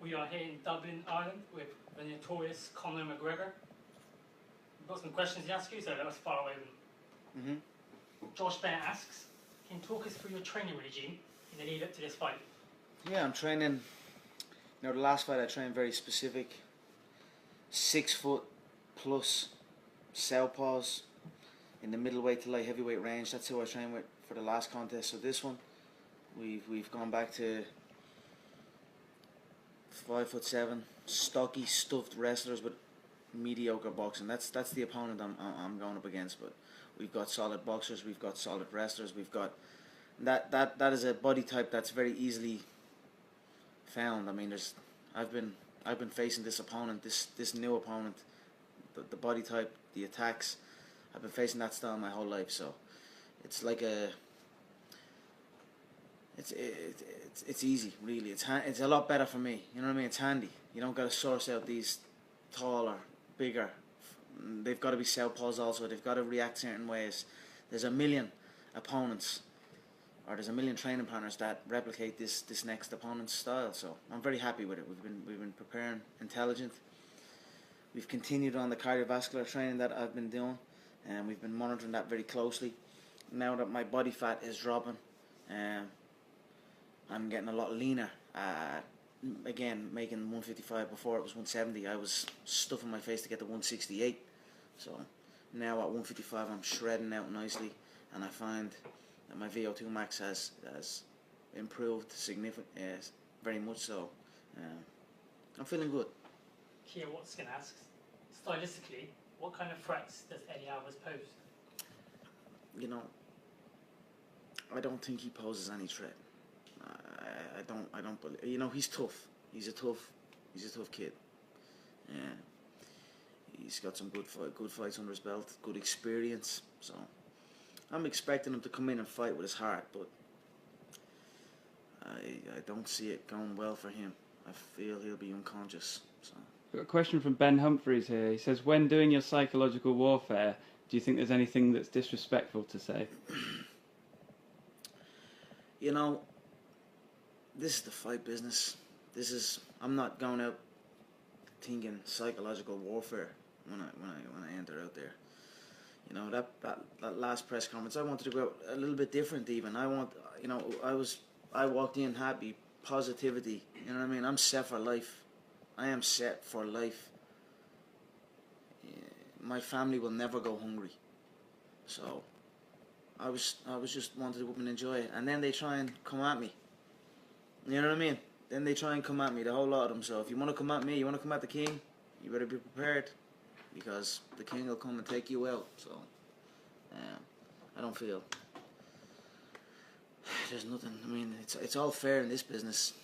We are here in Dublin, Ireland, with the notorious Conor McGregor. We've got some questions to ask you, so let us fire away with them. Josh Bennett asks, can you talk us through your training regime in the lead up to this fight? Yeah, I'm training. The last fight I trained very specific. 6 foot plus southpaws in the middleweight to light heavyweight range. That's who I trained with for the last contest. So this one, we've gone back to 5'7", stocky, stuffed wrestlers with mediocre boxing. That's the opponent I'm going up against. But we've got solid boxers, we've got solid wrestlers, we've got that is a body type that's very easily found. I mean, I've been facing this opponent, this new opponent, the body type, the attacks. I've been facing that style my whole life, so it's like it's easy, really. It's a lot better for me. You know what I mean? It's handy. You don't got to source out these taller, bigger. They've got to be southpaws also. They've got to react certain ways. There's a million opponents, or there's a million training partners that replicate this next opponent's style. So I'm very happy with it. We've been preparing intelligent. We've continued on the cardiovascular training that I've been doing, and we've been monitoring that very closely. Now that my body fat is dropping, I'm getting a lot leaner. Again, making 155 before it was 170. I was stuffing my face to get to 168. So now at 155 I'm shredding out nicely, and I find that my VO2 max has improved significantly, very much so. I'm feeling good. Kia Watson asks, stylistically, what kind of threats does Eddie Alvarez pose? You know, I don't think he poses any threat. I don't believe. You know, he's tough. He's a tough kid. Yeah, he's got some good fights under his belt, good experience. So I'm expecting him to come in and fight with his heart, but I don't see it going well for him. I feel he'll be unconscious. So. Got a question from Ben Humphreys here. He says, when doing your psychological warfare, do you think there's anything that's disrespectful to say? You know, this is the fight business. I'm not going out thinking psychological warfare when I enter out there. You know, that last press conference, I wanted to go out a little bit different even. I walked in happy, positivity. You know what I mean? I'm set for life. I am set for life. My family will never go hungry. So I was just wanted to go up and enjoy it. And then they try and come at me. You know what I mean? Then they try and come at me, the whole lot of them. So if you want to come at me, you want to come at the king, you better be prepared, because the king will come and take you out. So I don't feel there's nothing. I mean, it's all fair in this business.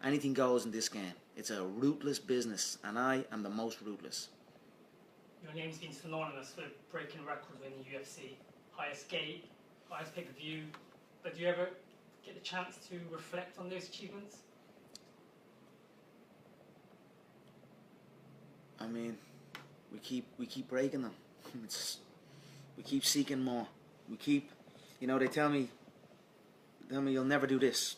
Anything goes in this game. It's a ruthless business, and I am the most ruthless. Your name's been synonymous with breaking records in the UFC, highest gate, highest pay-per-view. But do you ever get the chance to reflect on those achievements? I mean, we keep breaking them. We keep seeking more. We keep, they tell me you'll never do this.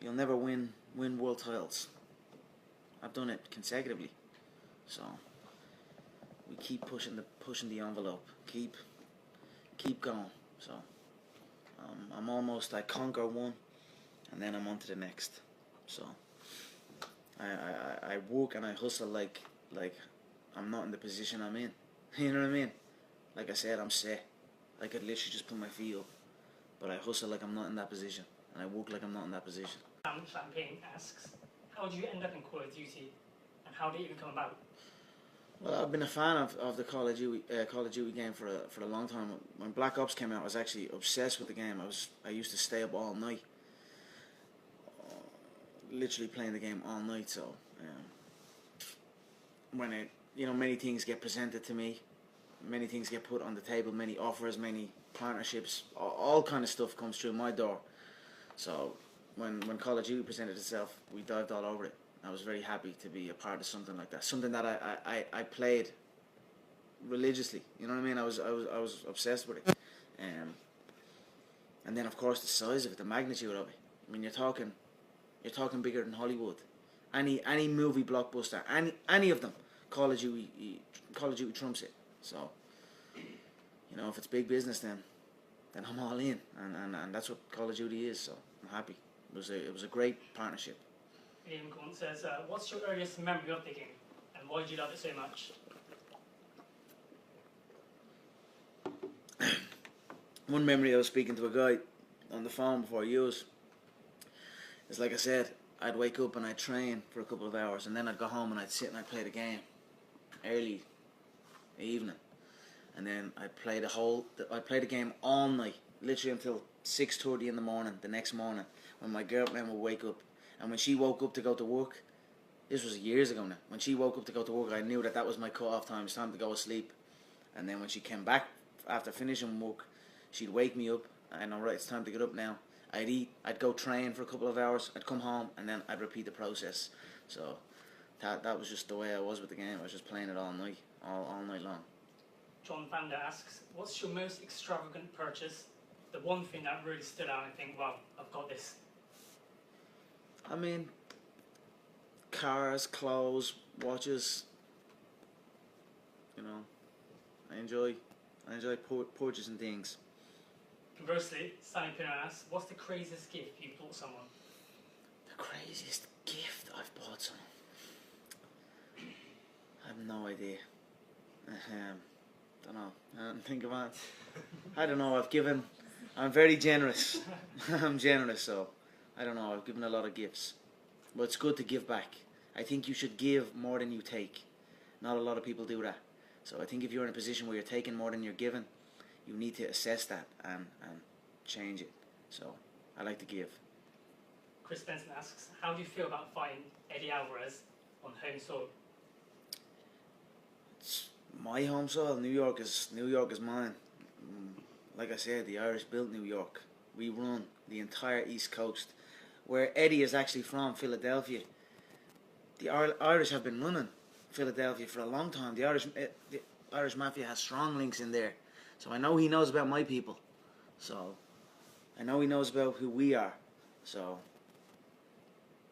You'll never win world titles. I've done it consecutively. So we keep pushing the envelope. Keep going. So I'm almost, I conquer one, and then I'm on to the next. So I work and I hustle like I'm not in the position I'm in. You know what I mean? Like I said, I'm set. I could literally just put my feet up, but I hustle like I'm not in that position, and I work like I'm not in that position. Champagne asks, how did you end up in Call of Duty, and how did it even come about? Well, I've been a fan of the Call of Duty game for a long time. When Black Ops came out, I was actually obsessed with the game. I used to stay up all night, literally playing the game all night. So when many things get presented to me, many things get put on the table, many offers, many partnerships, all kind of stuff comes through my door. So when Call of Duty presented itself, we dived all over it. I was very happy to be a part of something like that, something that I played religiously. You know what I mean? I was obsessed with it, and then of course the size of it, the magnitude of it. I mean, you're talking You're talking bigger than Hollywood. Any movie blockbuster, any of them, Call of Duty trumps it. So, you know, if it's big business, then I'm all in, and that's what Call of Duty is. So I'm happy. It was a great partnership. Ian Gunn says, what's your earliest memory of the game, and why do you love it so much? One memory, I was speaking to a guy on the phone before yours. It's like I said, I'd wake up and I'd train for a couple of hours, and then I'd go home and I'd sit and I'd play the game early evening, and then I'd play the game all night, literally until 6:30 in the morning the next morning, when my girlfriend would wake up. And when she woke up to go to work, this was years ago now, when she woke up to go to work, I knew that was my cut-off time. It's time to go to sleep. And then when she came back after finishing work, she'd wake me up. I know, right, it's time to get up now. I'd eat, I'd go train for a couple of hours, I'd come home, and then I'd repeat the process. So that was just the way I was with the game. I was just playing it all night, all night long. John Vander asks, what's your most extravagant purchase? The one thing that really stood out and I think, wow, I've got this. I mean, cars, clothes, watches. You know, I enjoy purchasing things. Conversely, Sammy Pinner asks, what's the craziest gift you bought someone? The craziest gift I've bought someone? I have no idea. Don't know. I don't think about it. I don't know. I'm very generous. I'm generous, so I don't know. I've given a lot of gifts, but it's good to give back. I think you should give more than you take. Not a lot of people do that. So I think if you're in a position where you're taking more than you're giving, you need to assess that and change it. So I like to give. Chris Benson asks, how do you feel about fighting Eddie Alvarez on home soil? It's my home soil. New York is mine. Like I said, the Irish built New York. We run the entire East Coast. Where Eddie is actually from, Philadelphia. The Irish have been running Philadelphia for a long time. The Irish Mafia has strong links in there. So I know he knows about my people. So I know he knows about who we are. So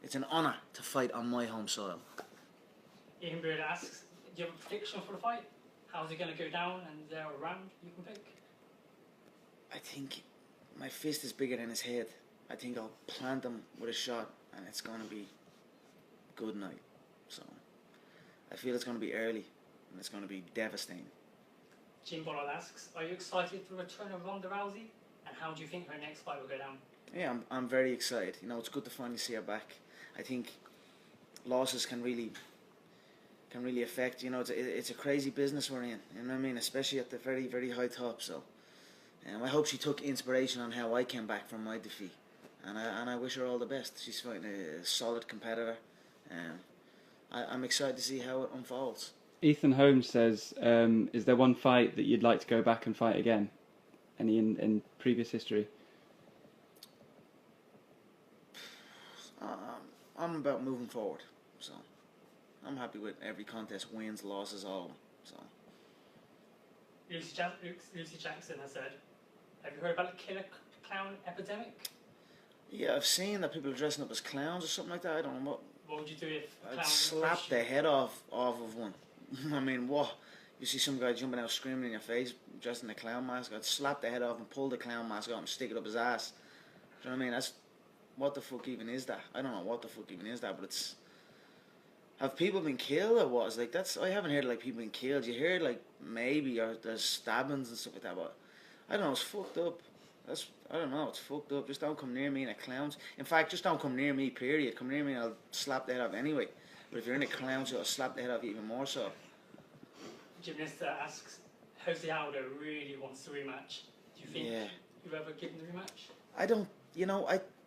it's an honour to fight on my home soil. Ian Beard asks, do you have a prediction for the fight? How's it going to go down, and is there a round you can pick? I think my fist is bigger than his head. I think I'll plant him with a shot, and it's going to be good night. So I feel it's going to be early, and it's going to be devastating. Jim Bollard asks, are you excited for the return of Ronda Rousey? And how do you think her next fight will go down? Yeah, I'm very excited. You know, it's good to finally see her back. I think losses can really affect. You know, it's a crazy business we're in. You know what I mean? Especially at the very, very high top. So, I hope she took inspiration on how I came back from my defeat. And I wish her all the best. She's fighting a solid competitor. I'm excited to see how it unfolds. Ethan Holmes says, is there one fight that you'd like to go back and fight again? Any in previous history? I'm about moving forward. So I'm happy with every contest, wins, losses, all of them. So. Lucy Jackson has said, have you heard about the killer clown epidemic? Yeah, I've seen that people are dressing up as clowns or something like that. I don't know what would you do if a clown I'd slap the head off of one. I mean, what? You see some guy jumping out screaming in your face, dressed in a clown mask, I'd slap the head off and pull the clown mask off and stick it up his ass. Do you know what I mean? That's, what the fuck even is that? I don't know what the fuck even is that, but it's... Have people been killed or what? It's like, that's... I haven't heard like people been killed. You hear like maybe or there's stabbings and stuff like that, but I don't know, it's fucked up. I don't know, it's fucked up. Just don't come near me in a clown's. In fact, just don't come near me, period. Come near me and I'll slap the head off anyway. But if you're in a clown's, I'll slap the head off even more so. Gymnasta asks, Jose Aldo really wants the rematch. Do you think you've ever given the rematch? I don't,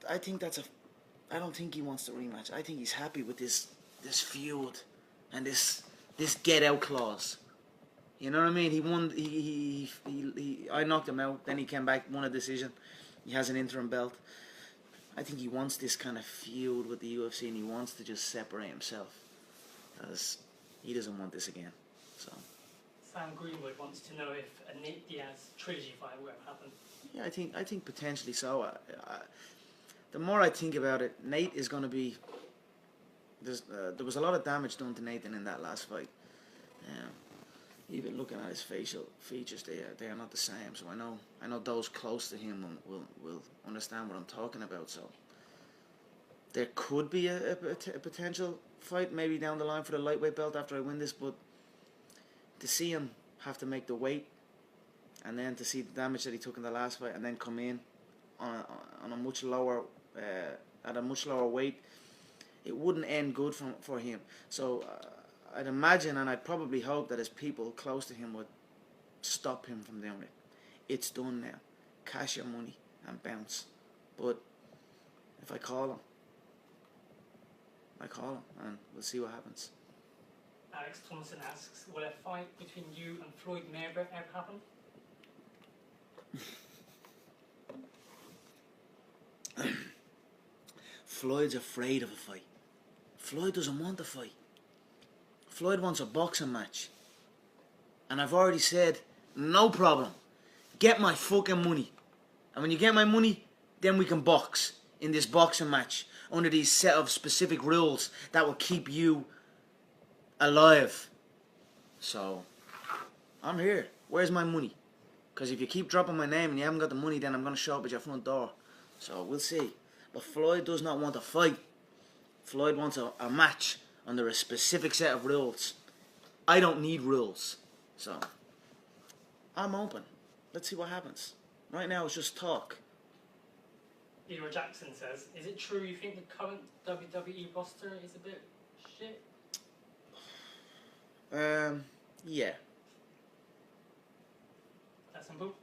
I think that's I don't think he wants the rematch. I think he's happy with this feud and this get out clause. You know what I mean? He won. I knocked him out. Then he came back, won a decision. He has an interim belt. I think he wants this kind of feud with the UFC, and he wants to just separate himself, because he doesn't want this again. So. Sam Greenwood wants to know if a Nate Diaz trilogy fight will ever happen. Yeah, I think potentially so. the more I think about it, Nate is going to be... there was a lot of damage done to Nathan in that last fight. Even looking at his facial features, they are not the same. So I know those close to him will understand what I'm talking about. So there could be a potential fight maybe down the line for the lightweight belt after I win this, but to see him have to make the weight, and then to see the damage that he took in the last fight, and then come in on a much lower at a much lower weight, it wouldn't end good for him. So I'd imagine, and I'd probably hope, that his people close to him would stop him from doing it. It's done now. Cash your money and bounce. But if I call him, and we'll see what happens. Alex Thompson asks, will a fight between you and Floyd Mayweather ever happen? Floyd's afraid of a fight. Floyd doesn't want a fight. Floyd wants a boxing match. And I've already said, no problem. Get my fucking money. And when you get my money, then we can box in this boxing match under these set of specific rules that will keep you alive. So, I'm here. Where's my money? Because if you keep dropping my name and you haven't got the money, then I'm going to show up at your front door. So, we'll see. But Floyd does not want a fight. Floyd wants a match under a specific set of rules. I don't need rules. So, I'm open. Let's see what happens. Right now, it's just talk. Leroy Jackson says, is it true you think the current WWE roster is a bit shit? Yeah. That simple?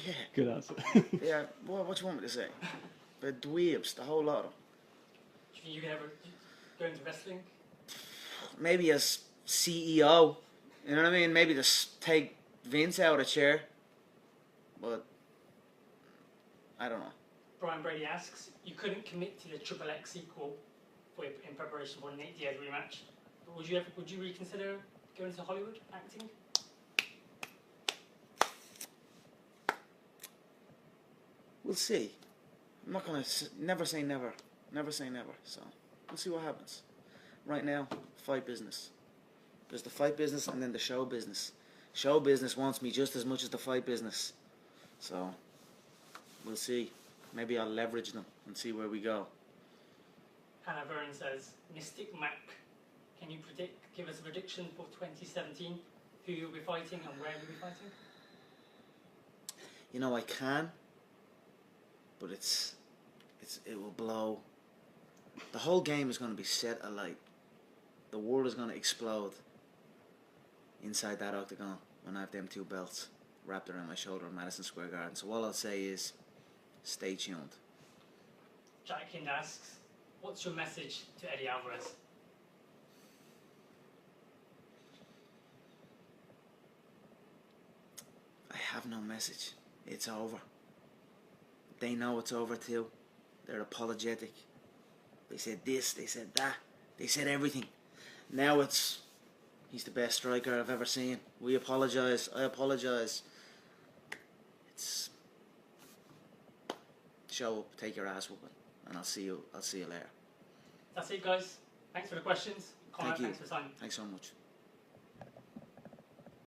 Yeah. Good answer. Yeah, what you want me to say? The dweebs, the whole lot of them. Do you think you can ever go into wrestling? Maybe as CEO, you know what I mean? Maybe just take Vince out of a chair. But, I don't know. Brian Brady asks, you couldn't commit to the Triple X sequel in preparation for the Nate Diaz rematch. But would you reconsider going to Hollywood acting? We'll see. I'm not going to never say never. Never say never. So, we'll see what happens. Right now, fight business. There's the fight business and then the show business. Show business wants me just as much as the fight business. So, we'll see. Maybe I'll leverage them and see where we go. Hannah Verne says, Mystic Mac, can you give us a prediction for 2017? Who you'll be fighting and where you'll be fighting? You know, I can, but it will blow. The whole game is going to be set alight. The world is going to explode inside that octagon when I have them two belts wrapped around my shoulder in Madison Square Garden. So all I'll say is, stay tuned. Jack Hind asks, what's your message to Eddie Alvarez? I have no message. It's over. They know it's over too. They're apologetic. They said this, they said that, they said everything. Now it's, he's the best striker I've ever seen. We apologise. I apologise. It's, show up, take your ass whooping, and I'll see you later. That's it, guys. Thanks for the questions. Conor, Thank you. thanks for the time. Thanks so much.